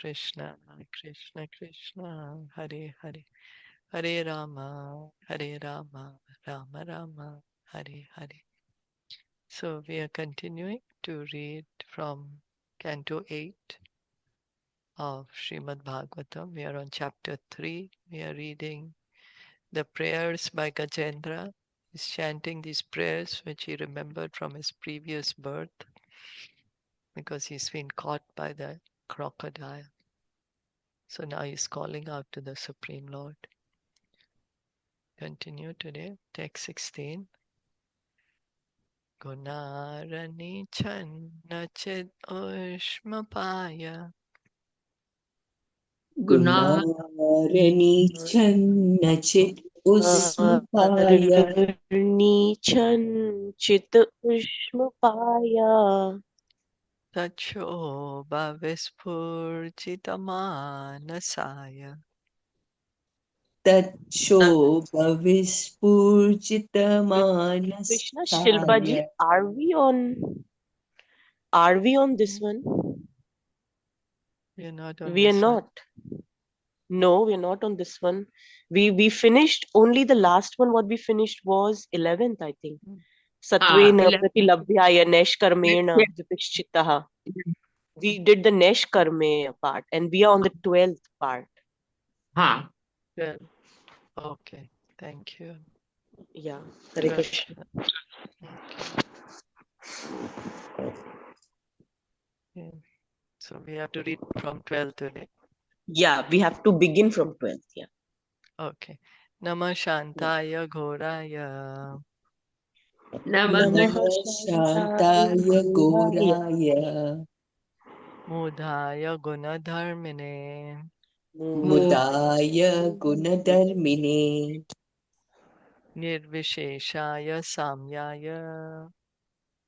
Krishna, Krishna Krishna, Hare Hare, Hare Rama, Rama Rama, Hare Hare. So we are continuing to read from Canto 8 of Srimad Bhagavatam. We are on chapter 3. We are reading the prayers by Gajendra. He's chanting these prayers which he remembered from his previous birth because he's been caught by the crocodile. So now he's calling out to the Supreme Lord. Continue today, text 16. Gunarani Channachid Ushmapaya गुणारणीचन्नचित् उस्मपाय नीचञ्चित् उष्मपाया Tacho Bhavispurjitamanasaya Krishna Shilpa तच्छोभविस्फूर्जितमानसाय. ji, are we on this one? You're not on We are this one. not. No, we are not on this one. We finished only the last one. What we finished was 11th, I think. Satvena 11. pratilabhyaya nesh karmena Yes. vipischitaha. We did the nesh karme part, and we are on the 12th part. हाँ. Well, okay, thank you. Yeah, Hare Krishna. Yeah. So we have to read from 12 today. Yeah, we have to begin from 12th. Yeah. Okay. Namah Shantaya Ghoraya नमः Namaha शान्ताय घोराय Mudhaya Gunadharmine मुदाय गुणधर्मिणे Nirvisheshaya Samyaya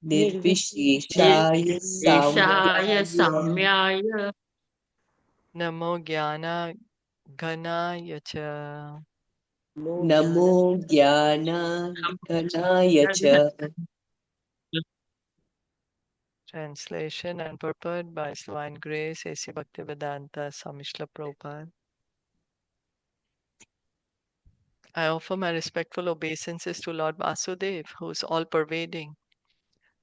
निर्विशेषाय Vishaya साम्याय Samyaya Namo Jnana Ganaya Cha नमो ज्ञानार्धनाय च. Translation and purport by His Divine Grace A.C. Bhaktivedanta Swami Srila Prabhupada. I offer my respectful obeisances to Lord Vasudev, who is all-pervading,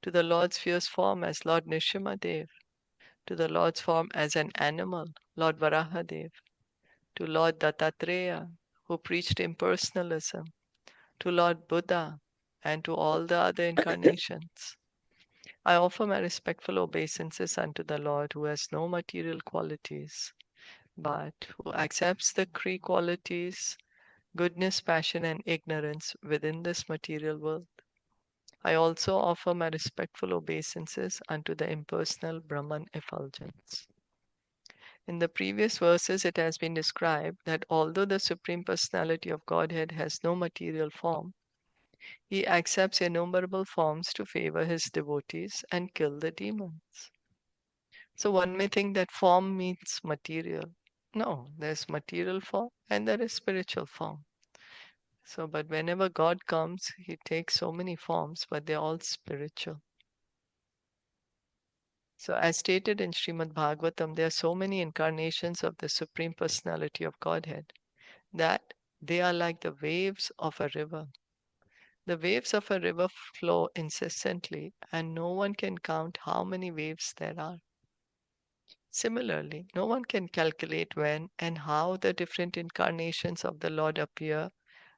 to the Lord's fierce form as Lord Nrsimhadev, to the Lord's form as an animal, Lord Varahadev, to Lord Dattatreya, who preached impersonalism, to Lord Buddha, and to all the other incarnations. I offer my respectful obeisances unto the Lord who has no material qualities, but who accepts the three qualities, goodness, passion, and ignorance within this material world. I also offer my respectful obeisances unto the impersonal Brahman effulgence. In the previous verses, it has been described that although the Supreme Personality of Godhead has no material form, he accepts innumerable forms to favor his devotees and kill the demons. So one may think that form means material. No, there's material form and there is spiritual form. So, but whenever God comes, he takes so many forms, but they're all spiritual. So, as stated in Srimad Bhagavatam, there are so many incarnations of the Supreme Personality of Godhead that they are like the waves of a river. The waves of a river flow incessantly, and no one can count how many waves there are. Similarly, no one can calculate when and how the different incarnations of the Lord appear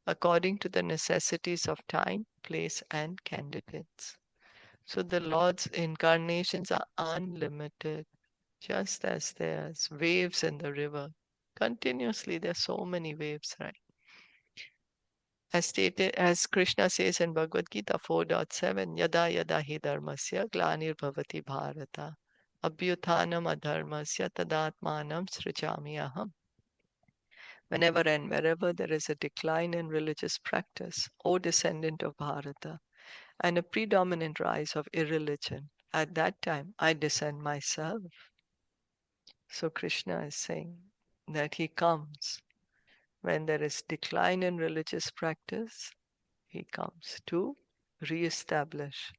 according to the necessities of time, place, and candidates. So the Lord's incarnations are unlimited, just as there's waves in the river. Continuously, there's so many waves, right? As stated, as Krishna says in Bhagavad Gita 4.7, Yada yada hi dharmasya glanir bhavati bharata abhyuthanam adharmasya tadatmanam srijami aham. Whenever and wherever there is a decline in religious practice, O descendant of Bharata, and a predominant rise of irreligion, at that time I descend myself. So Krishna is saying that he comes when there is decline in religious practice, he comes to re-establish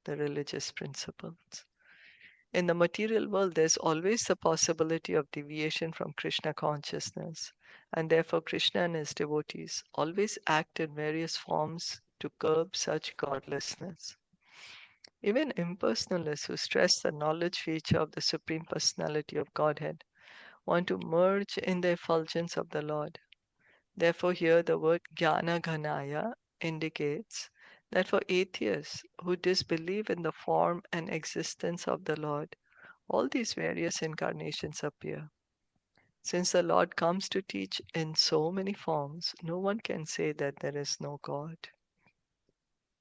the religious principles. In the material world, there's always the possibility of deviation from Krishna consciousness, and therefore Krishna and his devotees always act in various forms to curb such godlessness. Even impersonalists who stress the knowledge feature of the Supreme Personality of Godhead want to merge in the effulgence of the Lord. Therefore, here the word Jnana Ghanaya indicates that for atheists who disbelieve in the form and existence of the Lord, all these various incarnations appear. Since the Lord comes to teach in so many forms, no one can say that there is no God.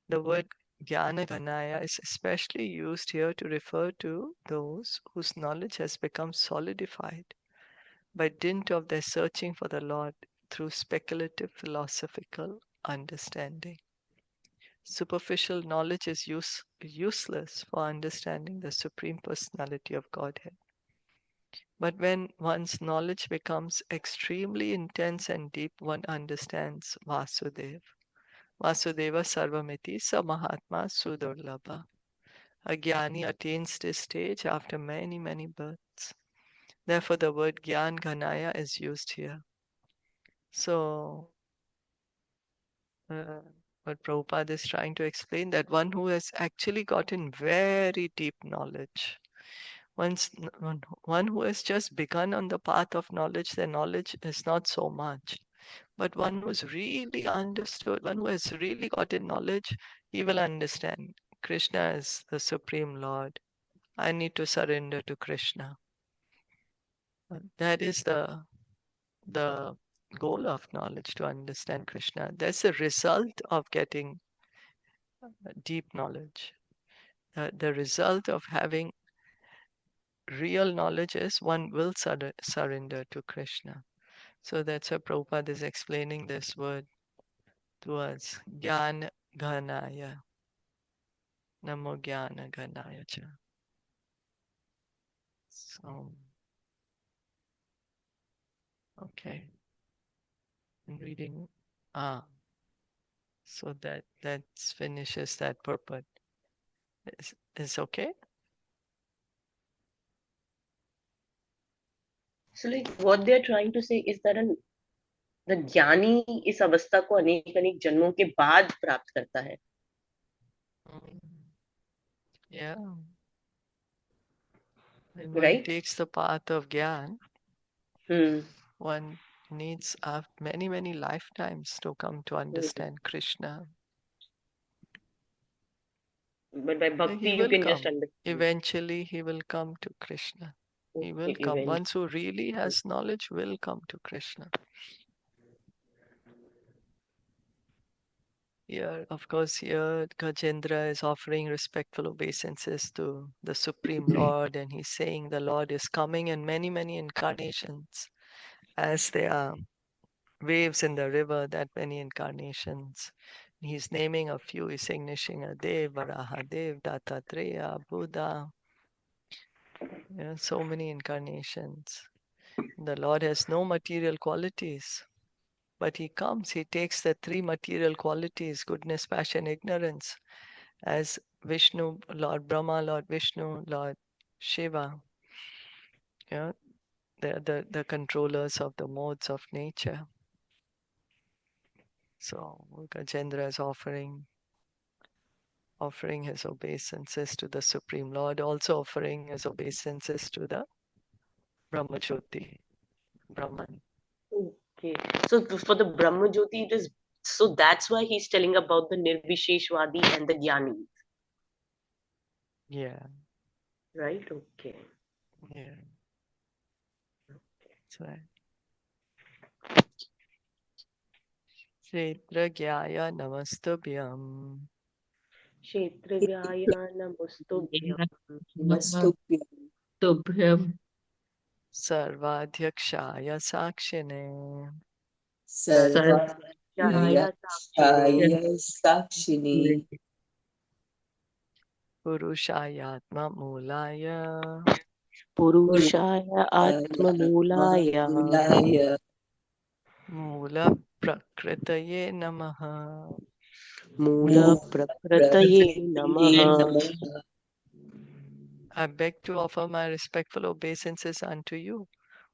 The word Jnana Ghanaya is especially used here to refer to those whose knowledge has become solidified by dint of their searching for the Lord through speculative philosophical understanding. Superficial knowledge is useless for understanding the Supreme Personality of Godhead. But when one's knowledge becomes extremely intense and deep, one understands Vasudeva. Vasudeva Sarvamiti Sa Mahatma Sudurlabha. A Jnani attains this stage after many, many births. Therefore, the word Gyan Ghanaya is used here. So, what Prabhupada is trying to explain, that one who has actually gotten very deep knowledge, one who has just begun on the path of knowledge, their knowledge is not so much. But one who's really understood, one who has really gotten knowledge, he will understand Krishna is the Supreme Lord. I need to surrender to Krishna. That is the goal of knowledge, to understand Krishna. That's the result of getting deep knowledge. The result of having real knowledge is one will surrender to Krishna. So that's why Prabhupada is explaining this word to us. Jnana Ghanaya. Namo Jnana Ghanaya Cha. So, okay. I'm reading. So that finishes that purport. Is okay? So like what they're trying to say is that the ज्ञानी इस अवस्था को अनेक अनेक जन्मों के बाद प्राप्त करता है. Yeah. When one Right? takes the path of Gyan, Hmm. one needs many, many lifetimes to come to understand Krishna. But by bhakti He you will can just come. understand. Eventually, he will come to Krishna. He will Okay, come. eventually. One who really has knowledge will come to Krishna. Here, of course, here Gajendra is offering respectful obeisances to the Supreme Lord, and he's saying the Lord is coming in many, many incarnations. As there are waves in the river, that many incarnations. He's naming a few. He's saying Nishingadev, Varahadev, Dattatreya, Buddha. So many incarnations. The Lord has no material qualities. But he comes, he takes the three material qualities, goodness, passion, ignorance, as Vishnu, Lord Brahma, Lord Vishnu, Lord Shiva. Yeah, the controllers of the modes of nature. So Gajendra is offering his obeisances to the Supreme Lord, also offering his obeisances to the Brahmajyoti, Brahman. Okay. So for the Brahma Jyoti, so that's why he's telling about the Nirvisheshwadi and the Jnani. Yeah. Right? Okay. Yeah. That's right. Kshetrajaya namastubhyam. Kshetrvyaya namostobhyam. Namastuभ्यं Tubhyam Sarvadhyakshaya sakshine. Jaya Sakshine. सर्वक्षाय साक्षिणे Purushayatma mulaya. Purushaya Atmamulaya. मूलाय Mula prakritaye namaha. Mula Prakrataye मूलप्रकृतये Namaha. नमः I beg to offer my respectful obeisances unto you,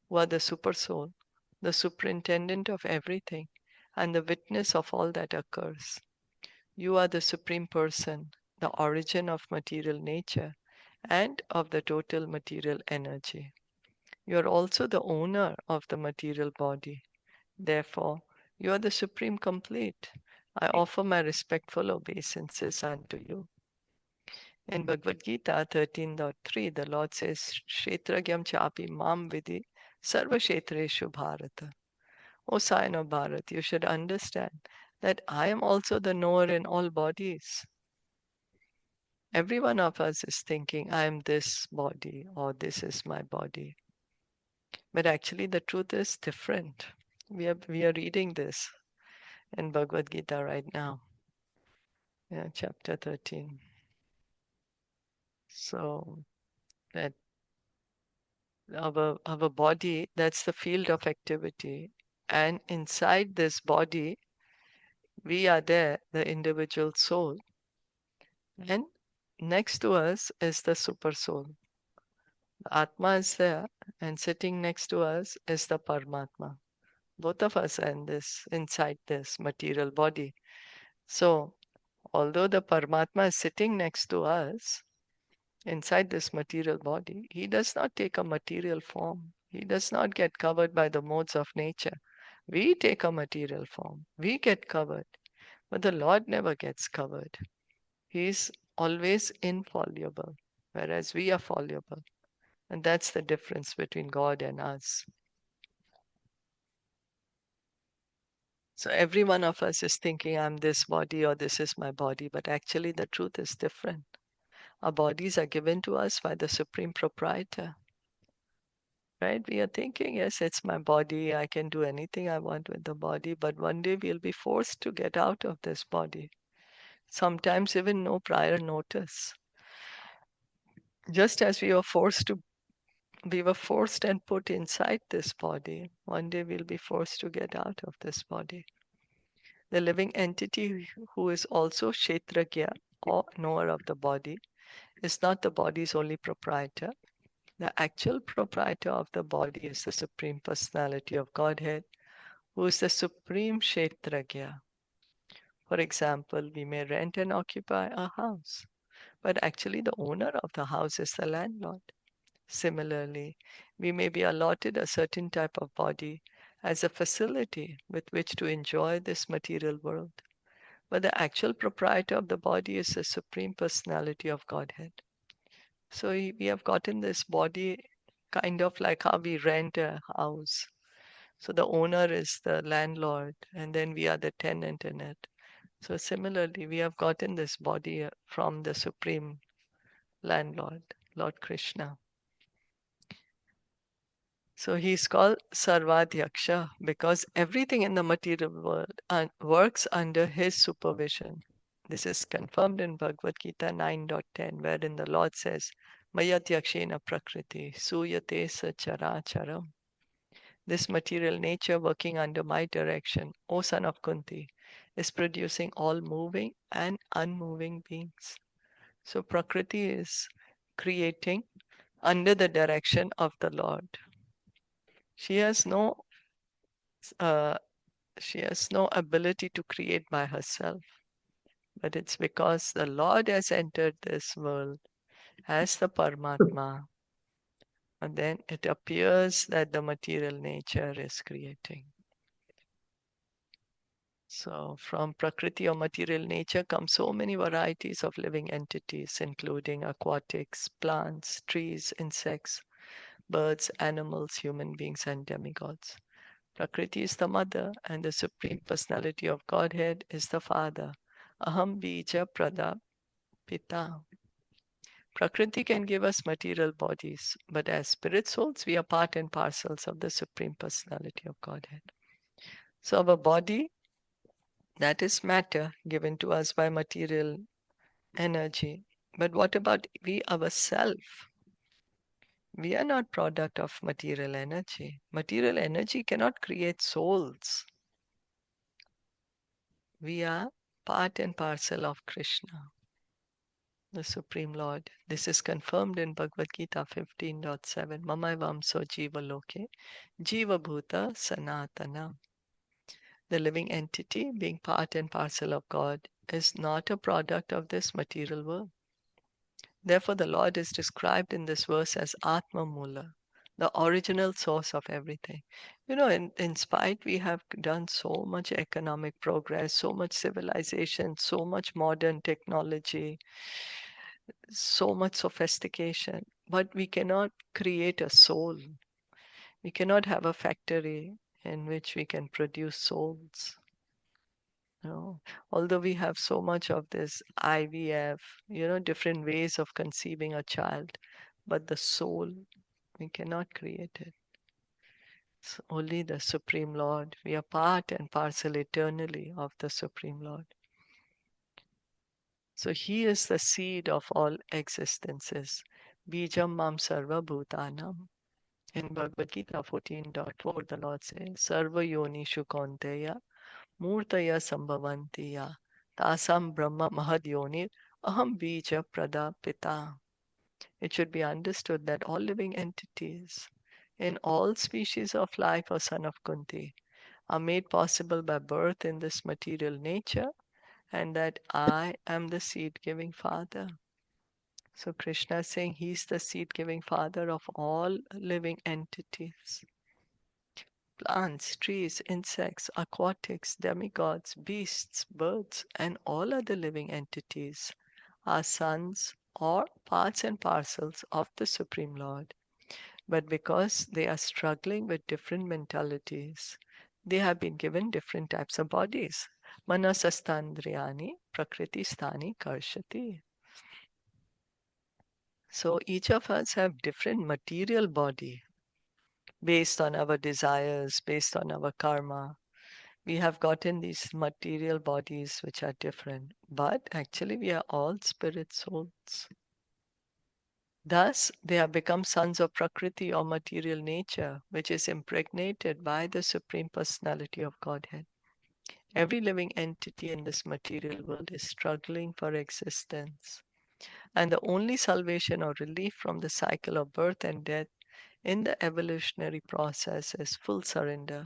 who are the Super Soul, the superintendent of everything, and the witness of all that occurs. You are the Supreme Person, the origin of material nature and of the total material energy. You are also the owner of the material body. Therefore, you are the Supreme Complete. I offer my respectful obeisances unto you. In Bhagavad Gita 13.3, the Lord says, Kshetragyam chapi mam vidi sarva kshetreshu bharata. O sign of Bharat, you should understand that I am also the knower in all bodies. Every one of us is thinking, I am this body or this is my body. But actually, the truth is different. We are reading this in Bhagavad Gita right now, chapter 13. So that our body, that's the field of activity. And inside this body, we are there, the individual soul. And next to us is the super soul. The Atma is there, and sitting next to us is the Paramatma. Both of us are inside this material body. So, although the Paramatma is sitting next to us inside this material body, he does not take a material form. He does not get covered by the modes of nature. We take a material form. We get covered. But the Lord never gets covered. He is always infallible, whereas we are fallible. And that's the difference between God and us. So every one of us is thinking, I'm this body or this is my body, but actually the truth is different. Our bodies are given to us by the Supreme Proprietor. Right? We are thinking, yes, it's my body. I can do anything I want with the body, but one day we'll be forced to get out of this body. Sometimes even no prior notice. Just as we were forced and put inside this body. One day we'll be forced to get out of this body. The living entity who is also Kshetragya, or knower of the body, is not the body's only proprietor. The actual proprietor of the body is the Supreme Personality of Godhead, who is the Supreme Kshetragya. For example, we may rent and occupy a house, but actually the owner of the house is the landlord. Similarly, we may be allotted a certain type of body as a facility with which to enjoy this material world. But the actual proprietor of the body is the Supreme Personality of Godhead. So we have gotten this body kind of like how we rent a house. So the owner is the landlord, and then we are the tenant in it. So similarly, we have gotten this body from the Supreme Landlord, Lord Krishna. So he's called Sarvadhyaksha because everything in the material world works under his supervision. This is confirmed in Bhagavad Gita 9.10, wherein the Lord says, Mayadhyakshena prakriti suyate sacharacharam. This material nature working under my direction, O son of Kunti, is producing all moving and unmoving beings. So Prakriti is creating under the direction of the Lord. She has no uh, she has no ability to create by herself, but it's because the Lord has entered this world as the Paramatma, and then it appears that the material nature is creating. So from Prakriti or material nature come so many varieties of living entities, including aquatics, plants, trees, insects, birds, animals, human beings, and demigods. Prakriti is the mother, and the Supreme Personality of Godhead is the father. Aham bija prada pita. Prakriti can give us material bodies, but as spirit souls, we are part and parcels of the Supreme Personality of Godhead. So our body, that is matter given to us by material energy. But what about we ourselves? We are not product of material energy. Material energy cannot create souls. We are part and parcel of Krishna. the Supreme Lord. This is confirmed in Bhagavad Gita 15.7. Mamaivam so jiva loke, jiva bhuta sanatana. The living entity, being part and parcel of God, is not a product of this material world. Therefore, the Lord is described in this verse as Atma Mula, the original source of everything. In spite we have done so much economic progress, so much civilization, so much modern technology, so much sophistication, but we cannot create a soul. We cannot have a factory in which we can produce souls. Although we have so much of this IVF, different ways of conceiving a child, but the soul, we cannot create it. It's only the Supreme Lord. We are part and parcel eternally of the Supreme Lord. So He is the seed of all existences. Bijam mam sarva bhutanam. In Bhagavad Gita 14.4, the Lord says, Sarva yonishu kaunteya murtaya sambhavantiya tasam brahma mahadyonir aham bija pradapita. It should be understood that all living entities in all species of life, O son of Kunti, are made possible by birth in this material nature, and that I am the seed-giving father. So Krishna is saying he's the seed-giving father of all living entities. Plants, trees, insects, aquatics, demigods, beasts, birds, and all other living entities are sons or parts and parcels of the Supreme Lord. But because they are struggling with different mentalities, they have been given different types of bodies. Manasastandriyani prakriti sthani karshati. So each of us have different material body based on our desires, based on our karma. We have gotten these material bodies which are different, but actually we are all spirit souls. Thus, they have become sons of Prakriti or material nature, which is impregnated by the Supreme Personality of Godhead. Every living entity in this material world is struggling for existence. And the only salvation or relief from the cycle of birth and death in the evolutionary process is full surrender.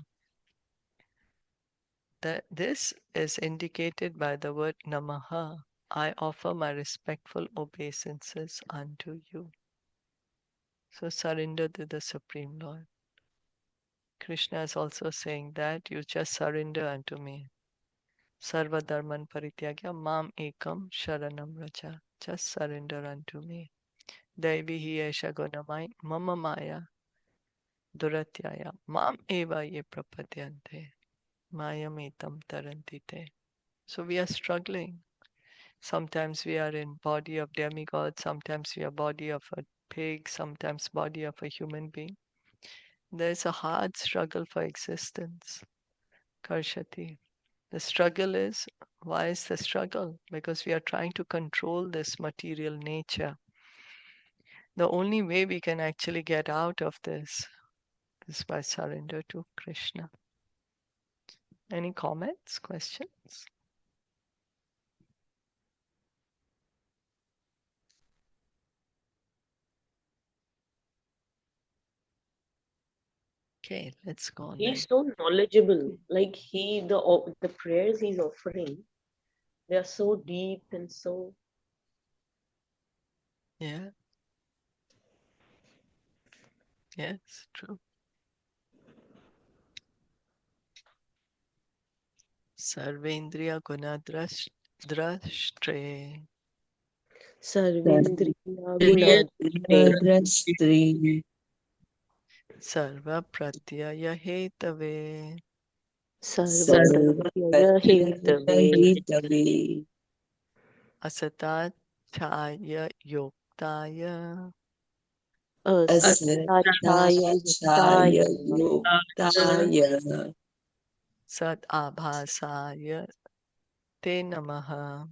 This is indicated by the word Namaha. I offer my respectful obeisances unto you. So surrender to the Supreme Lord. Krishna is also saying that you just surrender unto me. Sarva dharman parityagya mam ekam sharanam raja. Just surrender unto me. Devi hi esha gunamai mama maya duratyaya mam eva ye prapadyante mayam etam tarantite. So we are struggling. Sometimes we are in body of demigod, sometimes we are body of a pig, sometimes body of a human being. There's a hard struggle for existence. Karshati. The struggle is, why is the struggle? Because we are trying to control this material nature. The only way we can actually get out of this is by surrender to Krishna. Any comments, questions? Okay, let's go on then. He's so knowledgeable. Like the prayers he's offering, they are so deep and so. Yeah. Yes, true. Sarvendriya drashtre Sarvendriya Gunadre Drastri Sarva pratyaya hetave Sarva Pratyaya Hetave Sarvapatyahi Asata chaya yoktaya Asatachaya Asatachaya Yuktaya Yoktaya Sat abhasaya te namaha.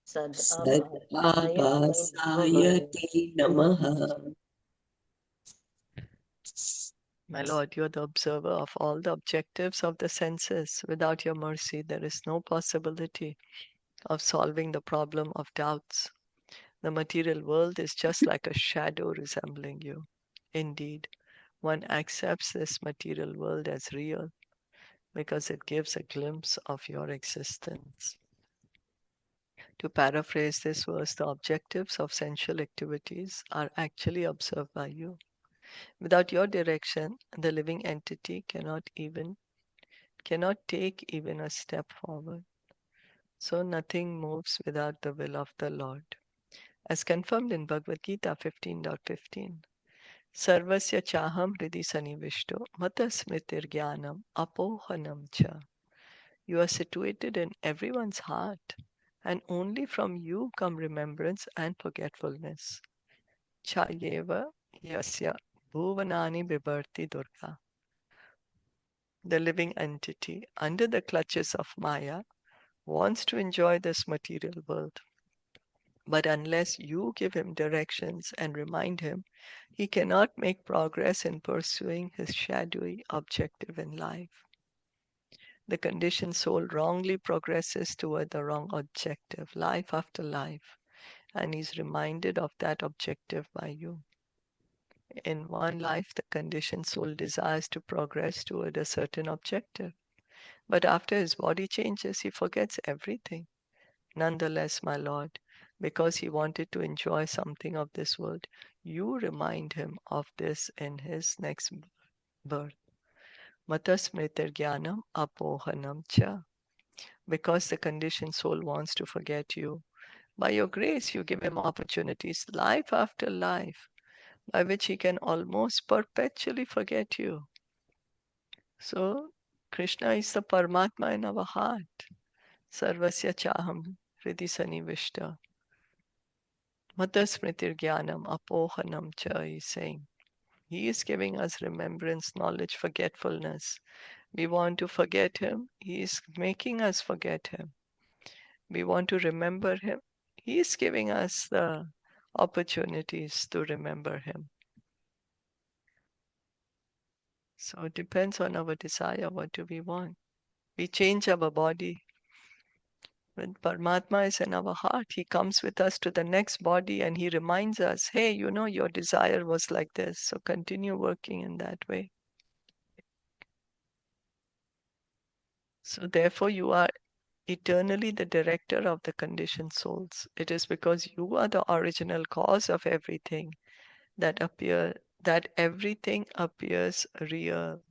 Sad Abhasaya Sadabhasaya Te Namaha. My Lord, you are the observer of all the objectives of the senses. Without your mercy, there is no possibility of solving the problem of doubts. The material world is just like a shadow resembling you. Indeed, one accepts this material world as real because it gives a glimpse of your existence. To paraphrase this verse, the objectives of sensual activities are actually observed by you. Without your direction, the living entity cannot take even a step forward. So nothing moves without the will of the Lord. As confirmed in Bhagavad Gita 15.15, Sarvasya chaham hridi sanivishto mata smritir jnanam apohanam cha. You are situated in everyone's heart, and only from you come remembrance and forgetfulness. Chayeva yasya bhuvanani bibarti durga. The living entity, under the clutches of Maya, wants to enjoy this material world. But unless you give him directions and remind him, he cannot make progress in pursuing his shadowy objective in life. The conditioned soul wrongly progresses toward the wrong objective, life after life, and is reminded of that objective by you. In one life, the conditioned soul desires to progress toward a certain objective, but after his body changes, he forgets everything. Nonetheless, my Lord, because he wanted to enjoy something of this world, you remind him of this in his next birth. Matasmritir jnanam apohanam cha. Because the conditioned soul wants to forget you, by your grace you give him opportunities, life after life, by which he can almost perpetually forget you. So, Krishna is the Paramatma in our heart. Sarvasya chaham hridi sanivishta. Matasmritir jnanam apohanam cha is saying. He is giving us remembrance, knowledge, forgetfulness. We want to forget him. He is making us forget him. We want to remember him. He is giving us the opportunities to remember him. So it depends on our desire. What do we want? We change our body. When Paramatma is in our heart, he comes with us to the next body and he reminds us, hey, you know, your desire was like this. So continue working in that way. So therefore, you are eternally the director of the conditioned souls. It is because you are the original cause of everything that everything appears real.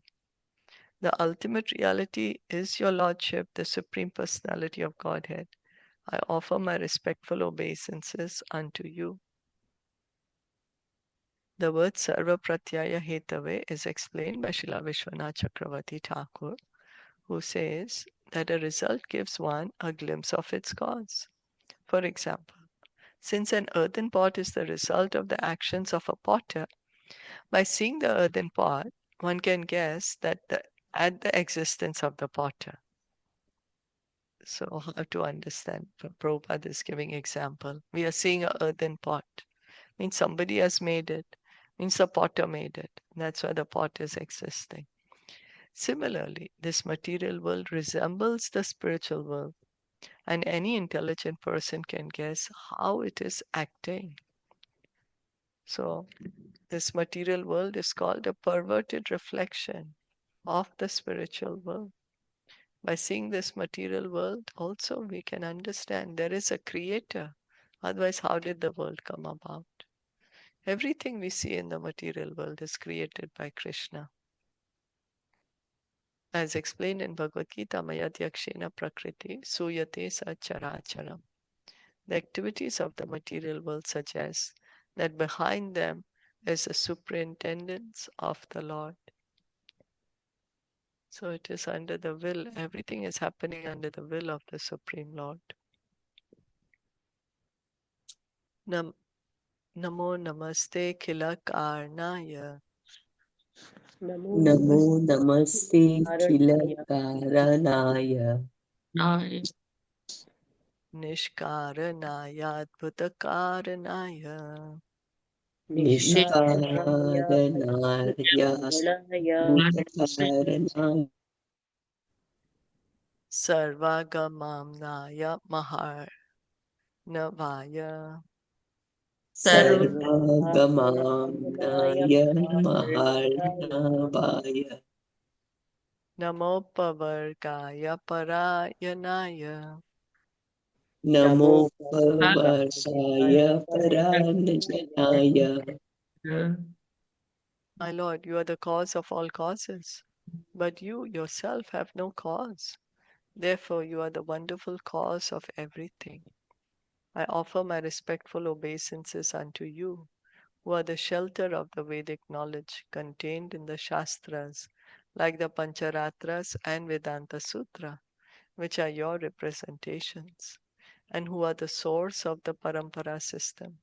The ultimate reality is your Lordship, the Supreme Personality of Godhead. I offer my respectful obeisances unto you. The word Sarva Pratyaya Hetave is explained by Srila Vishwanath Chakravarti Thakur, who says that a result gives one a glimpse of its cause. For example, since an earthen pot is the result of the actions of a potter, by seeing the earthen pot, one can guess at the existence of the potter. So how to understand? Prabhupada is giving example. We are seeing an earthen pot. Means somebody has made it. Means the potter made it. That's why the pot is existing. Similarly, this material world resembles the spiritual world, and any intelligent person can guess how it is acting. So this material world is called a perverted reflection of the spiritual world. By seeing this material world, also we can understand there is a creator. Otherwise, how did the world come about? Everything we see in the material world is created by Krishna. As explained in Bhagavad Gita, Mayadhyakshena Prakriti Suyate Sacharacharam. The activities of the material world suggest that behind them is the superintendence of the Lord. So it is under the will, everything is happening under the will of the Supreme Lord. Namo Namaste Kilakarnaya. Namo Namo Namaste Namaste Karanaya. Kilakaranaya Nishkaranaya Adbhutakaranaya. Nishkaranaya Nishkaranaya Adbhutanaya Bhutakaranaya Sarvagamamnaya Maharnavaya. Sarvagamamnaya Maharnavaya Namo Pavargaya Parayanaya. Namo Namo Parvartaya Paranjanaya. My Lord, you are the cause of all causes, but you yourself have no cause. Therefore, you are the wonderful cause of everything. I offer my respectful obeisances unto you, who are the shelter of the Vedic knowledge contained in the Shastras, like the Pancharatras and Vedanta Sutra, which are your representations, and who are the source of the Parampara system.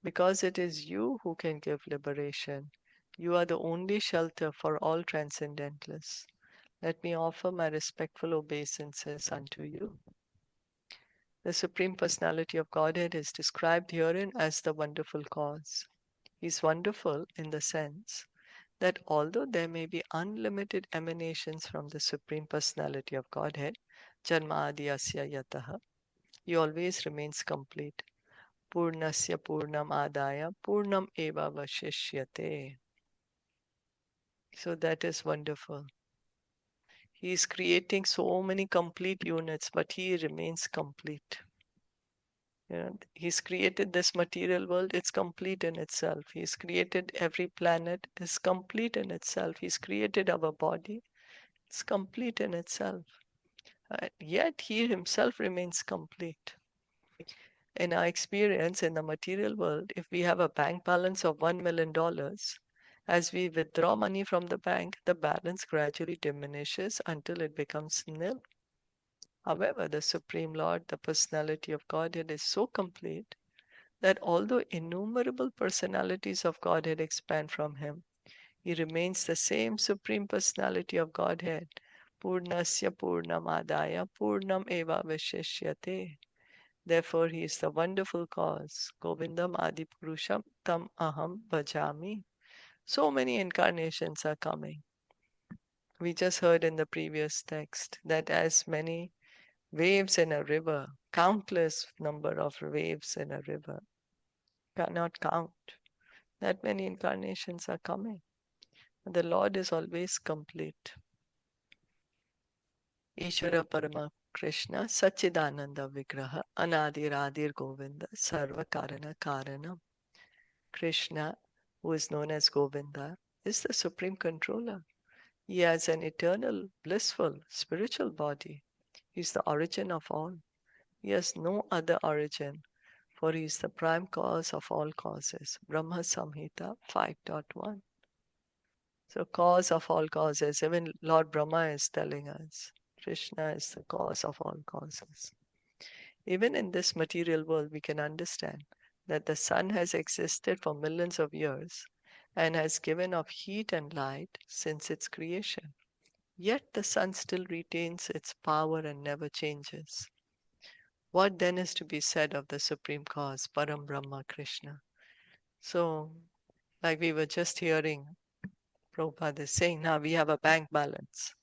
Because it is you who can give liberation, you are the only shelter for all transcendentalists. Let me offer my respectful obeisances unto you. The Supreme Personality of Godhead is described herein as the wonderful cause. He is wonderful in the sense that although there may be unlimited emanations from the Supreme Personality of Godhead, Janma Adiyasya Yataha, he always remains complete. Purnasya Purnam Adaya Purnam Eva Vashishyate. So that is wonderful. He is creating so many complete units, but he remains complete. He's created this material world, it's complete in itself. He's created every planet, it's complete in itself. He's created our body, it's complete in itself. Yet he himself remains complete. In our experience in the material world, if we have a bank balance of $1 million, as we withdraw money from the bank, the balance gradually diminishes until it becomes nil. However, the Supreme Lord, the personality of Godhead, is so complete that although innumerable personalities of Godhead expand from him, he remains the same Supreme Personality of Godhead. Purnasya Purnamadaya Purnam Eva Vishishyate. Therefore, he is the wonderful cause. Govindam Adipurusham Tam Aham Bhajami. So many incarnations are coming. We just heard in the previous text that as many waves in a river, countless number of waves in a river, cannot count. That many incarnations are coming. The Lord is always complete. Ishvara Parama Krishna Sachidananda Vigraha Anadiradir Govinda Sarva Karana Karanam. Krishna, who is known as Govinda, is the supreme controller. He has an eternal, blissful, spiritual body. He is the origin of all. He has no other origin, for he is the prime cause of all causes. Brahma Samhita 5.1. So, cause of all causes, even Lord Brahma is telling us Krishna is the cause of all causes. Even in this material world, we can understand that the sun has existed for millions of years and has given off heat and light since its creation. Yet the sun still retains its power and never changes. What then is to be said of the Supreme Cause, Param Brahma Krishna? So, like we were just hearing Prabhupada is saying, now we have a bank balance.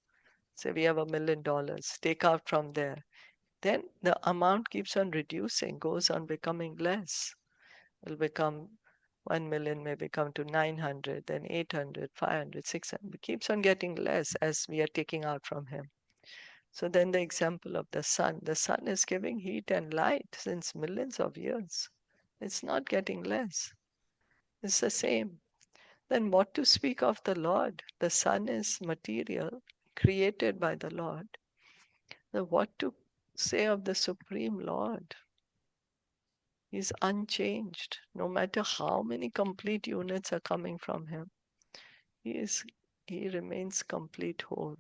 Say we have $1 million, take out from there. Then the amount keeps on reducing, goes on becoming less. It'll become 1 million, may become to 900, then 800, 500, 600. It keeps on getting less as we are taking out from him. So then the example of the sun is giving heat and light since millions of years. It's not getting less. It's the same. Then what to speak of the Lord? The sun is material, created by the Lord. Then what to say of the Supreme Lord? He's unchanged. No matter how many complete units are coming from him, he remains complete whole.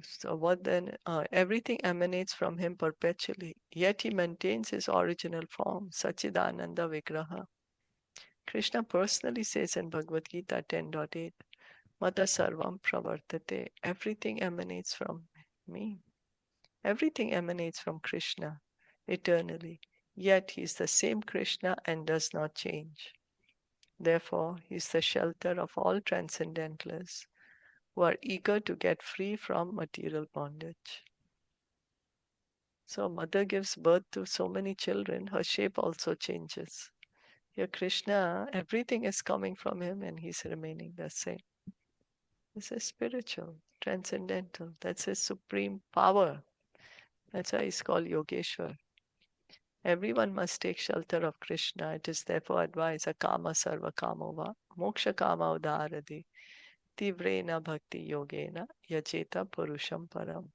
So what then? Everything emanates from him perpetually, yet he maintains his original form, Sachidananda Vigraha. Krishna personally says in Bhagavad Gita 10.8, Mata Sarvam Pravartate. Everything emanates from me. Everything emanates from Krishna eternally. Yet he is the same Krishna and does not change. Therefore, he is the shelter of all transcendentalists who are eager to get free from material bondage. So mother gives birth to so many children, her shape also changes. Here Krishna, everything is coming from him and he's remaining the same. This is spiritual, transcendental. That's his supreme power. That's why he's called Yogeshwar. Everyone must take shelter of Krishna. It is therefore advised, akama sarva kamova, moksha kama udaradi, tivrena bhakti yogena, yajeta purusham param.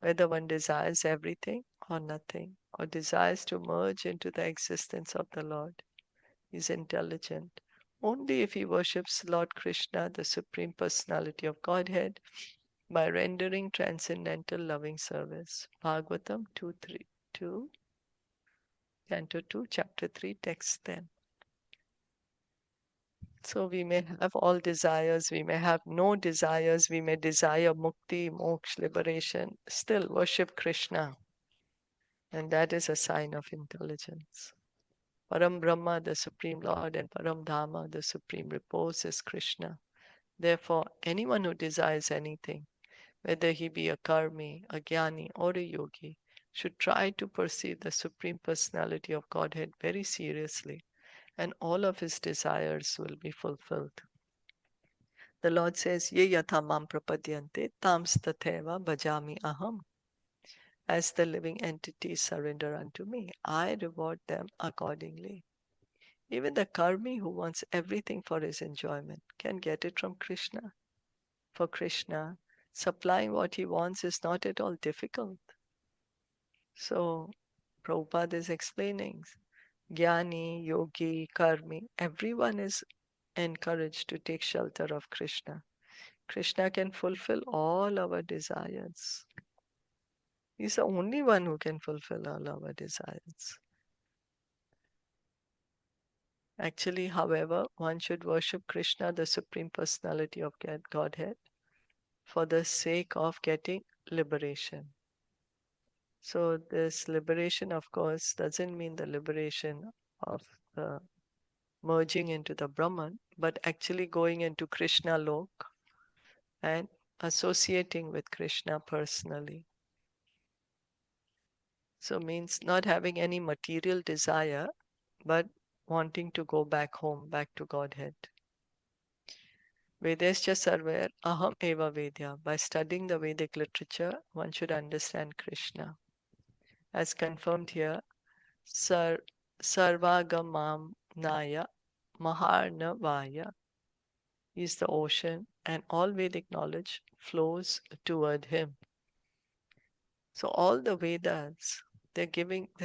Whether one desires everything or nothing, or desires to merge into the existence of the Lord, is intelligent. Only if he worships Lord Krishna, the Supreme Personality of Godhead, by rendering transcendental loving service. Bhagavatam 2, Canto 2, Chapter 3, Text 10. So we may have all desires, we may have no desires, we may desire mukti, moksha, liberation, still worship Krishna. And that is a sign of intelligence. Param Brahma, the Supreme Lord, and Param Dhamma, the Supreme Repose, is Krishna. Therefore, anyone who desires anything, whether he be a karmi, a jnani, or a yogi, should try to perceive the Supreme Personality of Godhead very seriously, and all of his desires will be fulfilled. The Lord says, Ye yatha mam prapadyante tams tatheva bhajami aham. As the living entities surrender unto me, I reward them accordingly. Even the karmi who wants everything for his enjoyment can get it from Krishna. For Krishna, supplying what he wants is not at all difficult. So, Prabhupada is explaining, Jnani, Yogi, Karmi, everyone is encouraged to take shelter of Krishna. Krishna can fulfill all our desires. He's the only one who can fulfill all our desires. Actually, however, one should worship Krishna, the Supreme Personality of Godhead, for the sake of getting liberation. So this liberation, of course, doesn't mean the liberation of the merging into the Brahman, but actually going into Krishna Lok and associating with Krishna personally. So means not having any material desire, but wanting to go back home, back to Godhead. Vedescha sarver aham eva vedya. By studying the Vedic literature, one should understand Krishna. As confirmed here, sarvagamam naya maharnavaya is the ocean, and all Vedic knowledge flows toward him. So all the Vedas, there's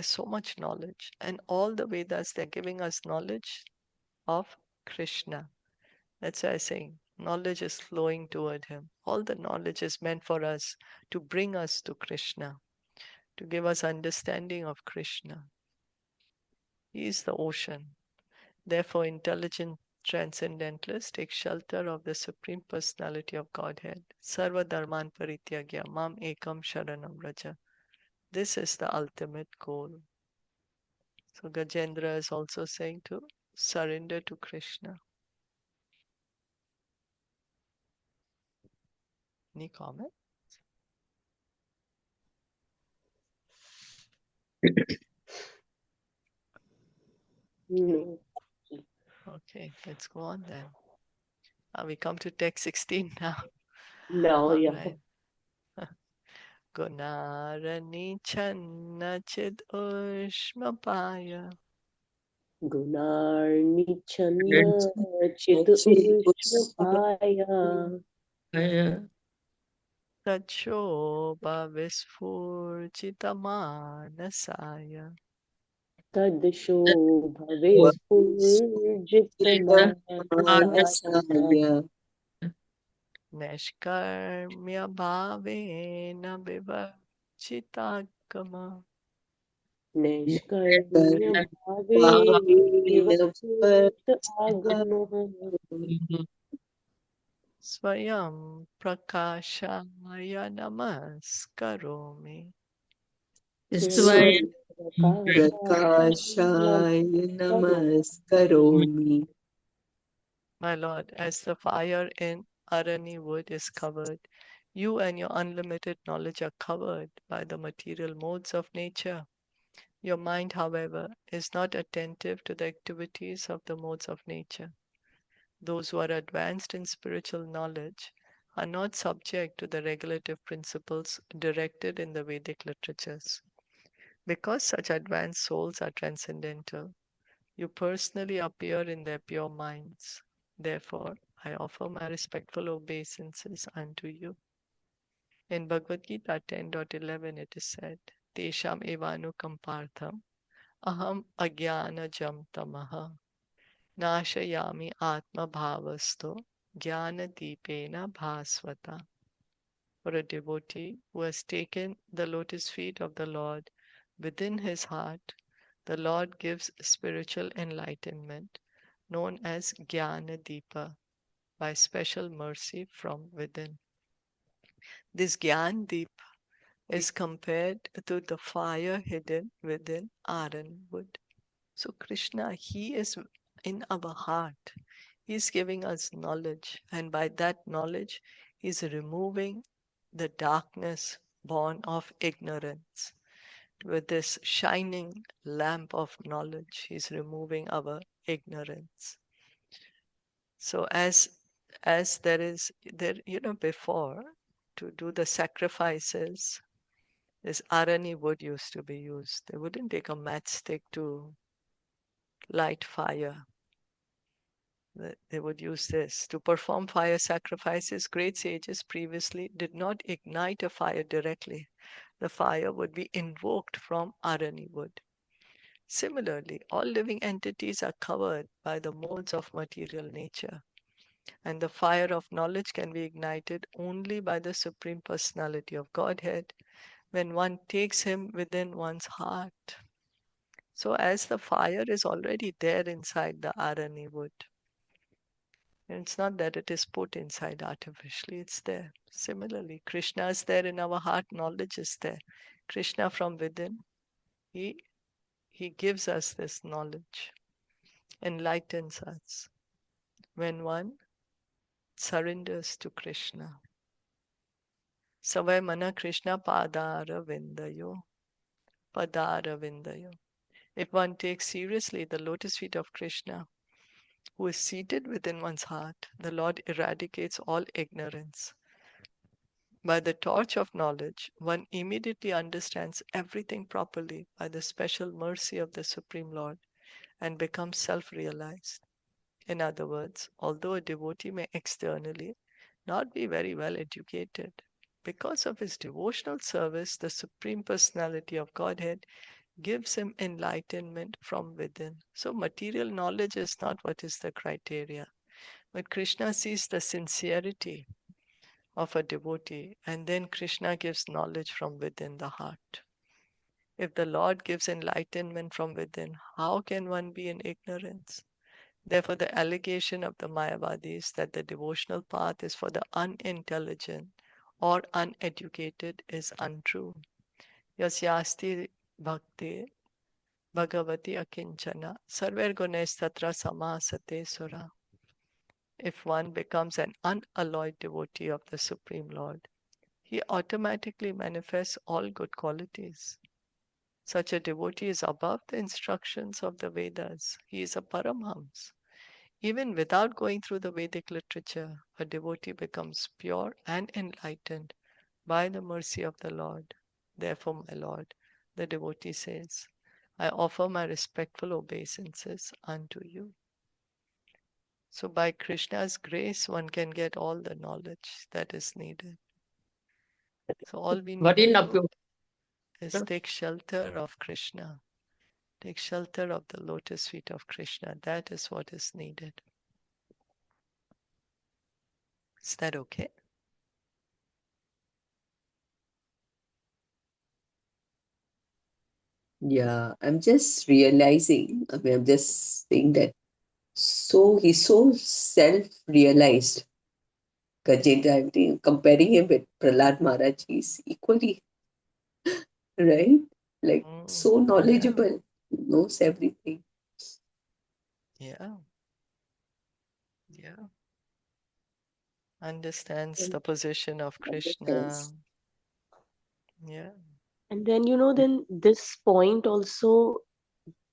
so much knowledge, and all the Vedas, they're giving us knowledge of Krishna. That's why I'm saying knowledge is flowing toward him. All the knowledge is meant for us to bring us to Krishna, to give us understanding of Krishna. He is the ocean. Therefore, intelligent transcendentalists take shelter of the Supreme Personality of Godhead. Sarva dharman parityagya mam ekam sharanam raja. This is the ultimate goal. So Gajendra is also saying to surrender to Krishna. Any comment? No. Okay, let's go on then. We come to text 16 now. No, All yeah. right. Gunarani channa chid ushmapaya Gunarni channa chit ushmapaya Tachobha vispurjitamanasaya Tadshobha vispurjitamanasaya Nishkarmya bhavena vivarchitagama Nishkarmya bhave vivachit agama Swayam prakashaya namaskaromi Swayam prakashaya Prakashaya namaskaromi. namaskaromi. My Lord, as the fire in Arani wood is covered, You and your unlimited knowledge are covered by the material modes of nature. Your mind, however, is not attentive to the activities of the modes of nature. Those who are advanced in spiritual knowledge are not subject to the regulative principles directed in the Vedic literatures. Because such advanced souls are transcendental, you personally appear in their pure minds. Therefore, I offer my respectful obeisances unto you. In Bhagavad Gita 10.11 it is said, Tesham evanu kampartham aham ajnanajam tamaha nashayami atma bhavasto jnana deepena bhasvata. For a devotee who has taken the lotus feet of the Lord within his heart, the Lord gives spiritual enlightenment known as Jnana Deepa by special mercy from within. This Jnana Deep is compared to the fire hidden within iron wood. So Krishna, He is in our heart. He is giving us knowledge, and by that knowledge, He is removing the darkness born of ignorance. With this shining lamp of knowledge, He is removing our ignorance. So as before, to do the sacrifices, this arani wood used to be used. They wouldn't take a matchstick to light fire. They would use this. To perform fire sacrifices, great sages previously did not ignite a fire directly. The fire would be invoked from arani wood. Similarly, all living entities are covered by the modes of material nature, and the fire of knowledge can be ignited only by the Supreme Personality of Godhead when one takes Him within one's heart. So, as the fire is already there inside the arani wood, and it's not that it is put inside artificially, it's there. Similarly, Krishna is there in our heart, knowledge is there. Krishna from within, He gives us this knowledge, enlightens us when one surrenders to Krishna. Savai mana Krishna padara vindayo. Padara vindayo. If one takes seriously the lotus feet of Krishna, who is seated within one's heart, the Lord eradicates all ignorance. By the torch of knowledge, one immediately understands everything properly by the special mercy of the Supreme Lord and becomes self-realized. In other words, although a devotee may externally not be very well educated, because of his devotional service, the Supreme Personality of Godhead gives him enlightenment from within. So material knowledge is not what is the criteria. But Krishna sees the sincerity of a devotee, and then Krishna gives knowledge from within the heart. If the Lord gives enlightenment from within, how can one be in ignorance? Therefore, the allegation of the Mayavadis that the devotional path is for the unintelligent or uneducated is untrue. Yasyasti bhakti bhagavati akinchana sarver gunes tatra samasate sura. If one becomes an unalloyed devotee of the Supreme Lord, he automatically manifests all good qualities. Such a devotee is above the instructions of the Vedas. He is a Paramhams. Even without going through the Vedic literature, a devotee becomes pure and enlightened by the mercy of the Lord. Therefore, my Lord, the devotee says, I offer my respectful obeisances unto you. So by Krishna's grace, one can get all the knowledge that is needed. So all we need What to in up do is take shelter of Krishna. Take shelter of the lotus feet of Krishna. That is what is needed. Is that okay? Yeah, I'm just realizing, I'm just saying that he's so self-realized. Gajendra, everything, comparing him with Prahlad Maharaj, he's equally, right? Like, so knowledgeable, knows everything. Yeah. Yeah. understands the position of Krishna. Understands. Yeah. And then, then this point also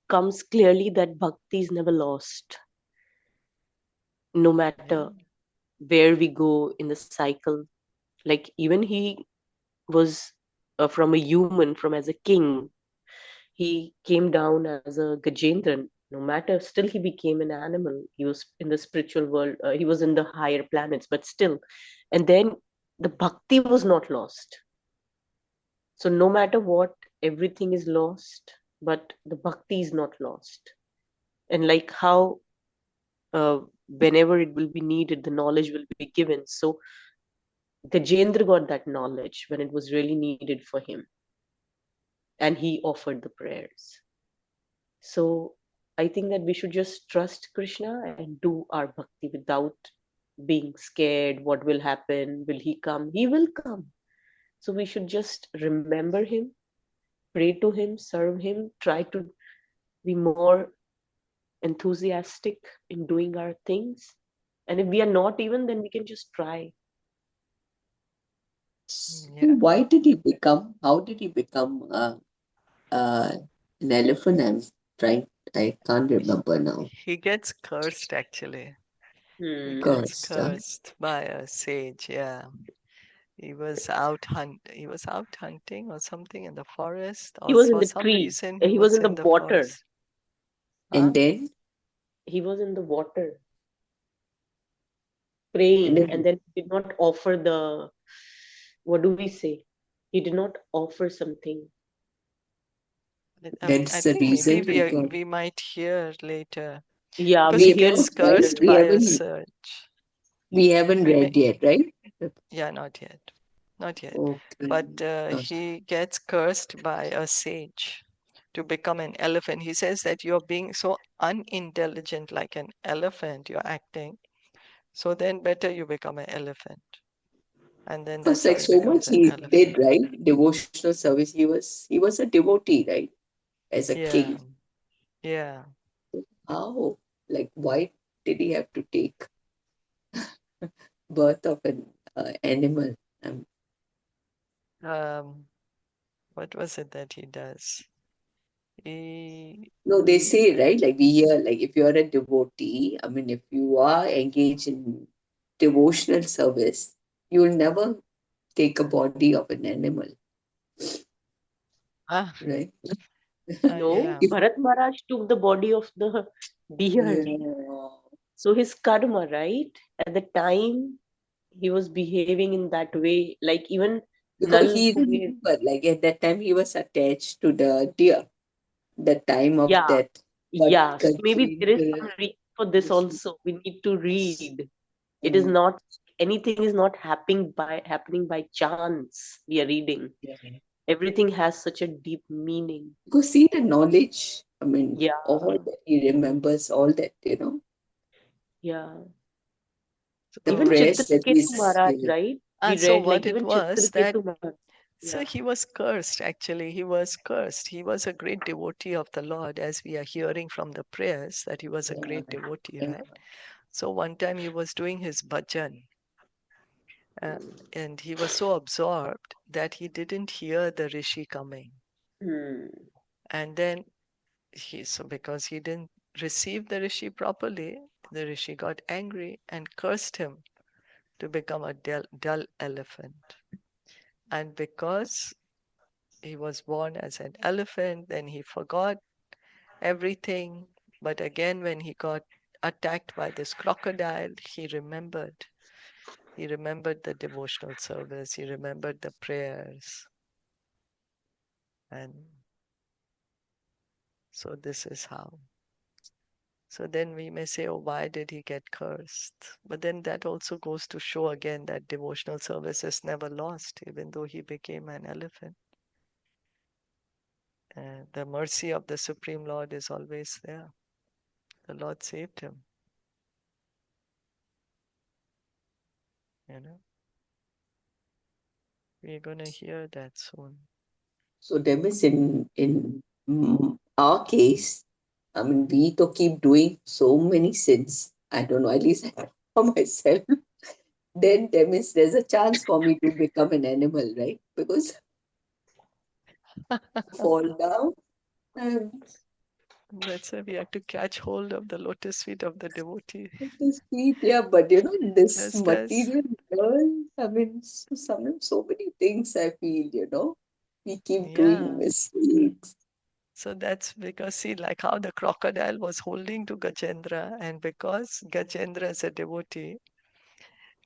comes clearly that bhakti is never lost, no Yeah. matter where we go in the cycle. Like, even he was from a human, from as a king, he came down as a Gajendra. No matter, still he became an animal. He was in the spiritual world, he was in the higher planets, but still. And then the bhakti was not lost. So, no matter what, everything is lost, but the bhakti is not lost. And like how whenever it will be needed, the knowledge will be given. So, Gajendra got that knowledge when it was really needed for him, and he offered the prayers. So I think that we should just trust Krishna and do our bhakti without being scared. What will happen? Will he come? He will come. So we should just remember him, pray to him, serve him, try to be more enthusiastic in doing our things. And if we are not even, then we can just try. So Yeah. why did he become? How did he become uh, an elephant? I'm trying. I can't remember now. He gets cursed actually. He Hmm. gets Cursed. cursed by a sage. Yeah. He was out hunting or something in the forest, He or was in for the some tree. reason he He was was in in the the water. forest. And Huh? then, He was in the water and praying, then and then he did not offer the, what do we say? He did not offer something. I that's the think maybe reason he got. we might hear later Yeah, because we'll he We hear gets haven't, right? cursed later. We by a haven't. sage. We haven't We may, read yet, right? yeah, not yet, not yet. Okay. But he gets cursed by a sage to become an elephant. He says that you're being so unintelligent like an elephant, you're acting. So then better you become an elephant. And then Because that's how like he so becomes much an he elephant. did, right? Devotional service. He was a devotee, right? As a Yeah, king. yeah. How? Like why did he have to take birth of an animal? Um, Um, what was it that he does? He, no, they say, right? Like we hear, like if you're a devotee, I mean, if you are engaged in devotional service, you will never take a body of an animal, ah, right? No, yeah. If, Bharat Maharaj took the body of the deer. yeah. So his karma, right? At the time he was behaving in that way, like even Because Nal he who is, remember, like at that time he was attached to the deer, the time of yeah, death. But yeah. So maybe there is Gajendra, some reason for this also. We need to read. It is mm, not, anything is not happening by chance. We are reading. yeah. Everything has such a deep meaning. Because see the knowledge, I mean, Yeah, all that he remembers, all that, yeah. the Even So, prayers that Chitraketu he's Maharaj, giving. right? We so read what like it even was that, Chitraketu Maharaj. so Yeah. he was cursed actually. He was cursed. He was a great devotee of the Lord, as we are hearing from the prayers that he was a Yeah, great devotee, yeah. right? So one time he was doing his bhajan, uh, and he was so absorbed that he didn't hear the rishi coming. Hmm. And then so because he didn't receive the rishi properly, the rishi got angry and cursed him to become a dull elephant. And because he was born as an elephant, then he forgot everything. But again, when he got attacked by this crocodile, he remembered. He remembered the devotional service, he remembered the prayers. And so this is how. So then we may say, oh, why did he get cursed? But then that also goes to show again that devotional service is never lost, even though he became an elephant. The mercy of the Supreme Lord is always there. The Lord saved him, you know. We're going to hear that soon. So Demis, in our case, I mean, we to keep doing so many sins. I don't know, at least for myself, then that means there's a chance for me to become an animal, right? Because fall down and That's why we have to catch hold of the lotus feet of the devotee. this feet, yeah, but this Just as, material world, I mean, so many things I feel, we keep doing yeah. mistakes. So that's because, see, like how the crocodile was holding to Gajendra, and because Gajendra is a devotee,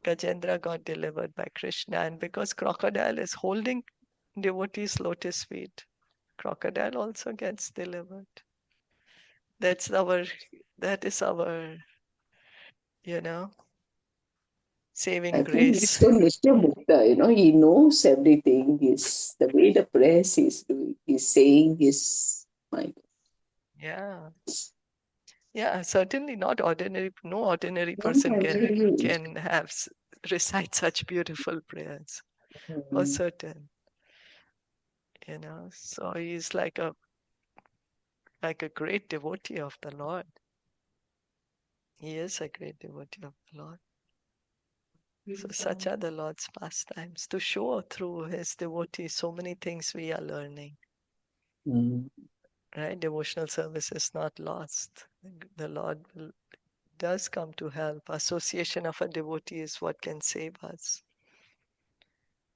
Gajendra got delivered by Krishna. And because crocodile is holding devotee's lotus feet, crocodile also gets delivered. That's our, that is our, you know, saving I feel he's grace. so Nitya Mukta, he knows everything. He's the way the press he's doing, he's saying his my Yeah. Yeah, certainly not ordinary. No ordinary God. person can have recite such beautiful prayers. For Mm. certain, So he's like a great devotee of the Lord. He is a great devotee of the Lord. So such are the Lord's pastimes to show through his devotees so many things we are learning. Mm. Right? Devotional service is not lost. The Lord does come to help. Association of a devotee is what can save us.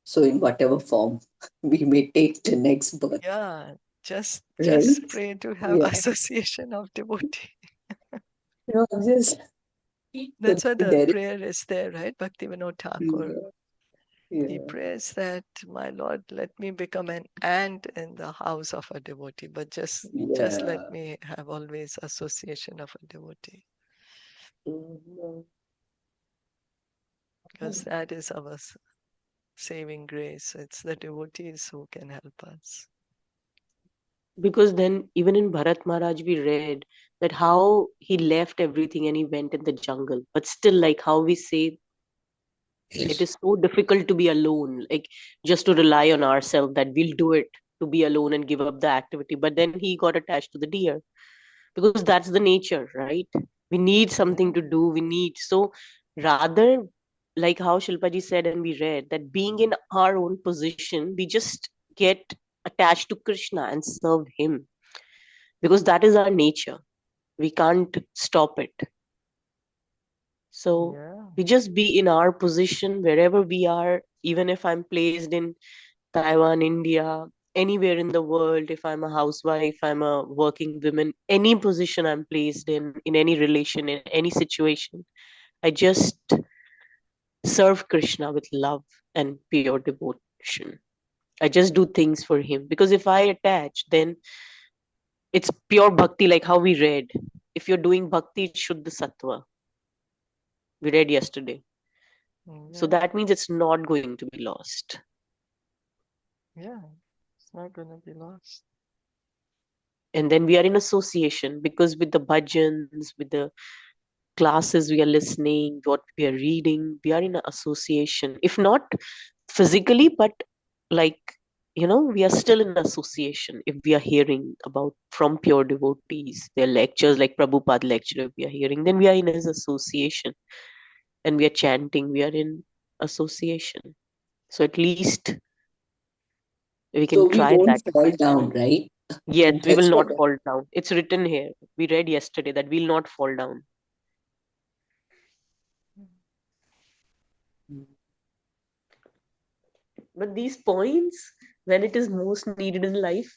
So in whatever form we may take the next birth, Yeah, just right? pray to have Yeah. association of devotee. Just so That's why the there is. prayer is there, right? Bhaktivinoda Thakur. Yeah. He Yeah. prays that, my Lord, let me become an ant in the house of a devotee, but just let Yeah. me have always association of a devotee, Mm. because that is our saving grace. It's the devotees who can help us. Because then, even in Bharat Maharaj, we read that how he left everything and he went in the jungle. But still, like how we say, it is so difficult to be alone, like just to rely on ourselves that we'll do it to be alone and give up the activity. But then he got attached to the deer because that's the nature, right? We need something Yeah, to do. We need so rather like how Shilpaji said and we read that being in our own position, we just get attached to Krishna and serve him because that is our nature. We can't stop it. So yeah, we just be in our position wherever we are, even if I'm placed in Taiwan, India, anywhere in the world, if I'm a housewife, I'm a working woman, any position I'm placed in any relation, in any situation, I just serve Krishna with love and pure devotion. I just do things for him because if I attach, then it's pure bhakti, like how we read. If you're doing bhakti, it's Shuddha Sattva. We read yesterday. So yeah, that means it's not going to be lost. yeah. It's not gonna be lost. And then we are in association because with the bhajans, with the classes we are listening, what we are reading, we are in an association. If not physically, but like, we are still in association. If we are hearing about from pure devotees, their lectures, like Prabhupada lecture, if we are hearing, then we are in his association and we are chanting, we are in association. So at least we can So we try won't that. fall down, right? Yes, we will That's what. not fall down. It's written here. We read yesterday that we'll not fall down. But these points, when it is most needed in life,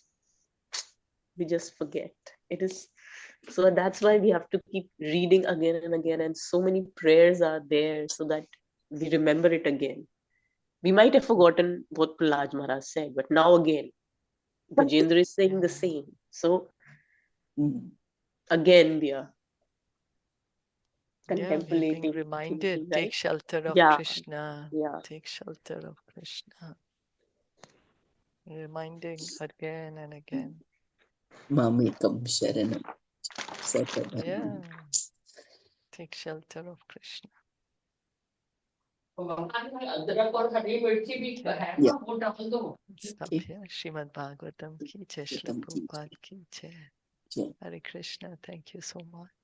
we just forget. It is so that's why we have to keep reading again and again, and so many prayers are there so that we remember it again. We might have forgotten what Prahlad Maharaj said, but now again, Gajendra is saying the Yeah, same. So Mm. again, we are yeah. We are being contemplating, reminded: thinking, take right? shelter of Yeah, Krishna. yeah. Take shelter of Krishna. Reminding again and again. Mamekam Sharanam Satanam. Yeah, take shelter of Krishna. Okay, Yeah. stop Okay. here. Srimad Bhagavatam ki jai, Srila Satam ki Prabhupada ki jai. jai. Hare Krishna. Thank you so much.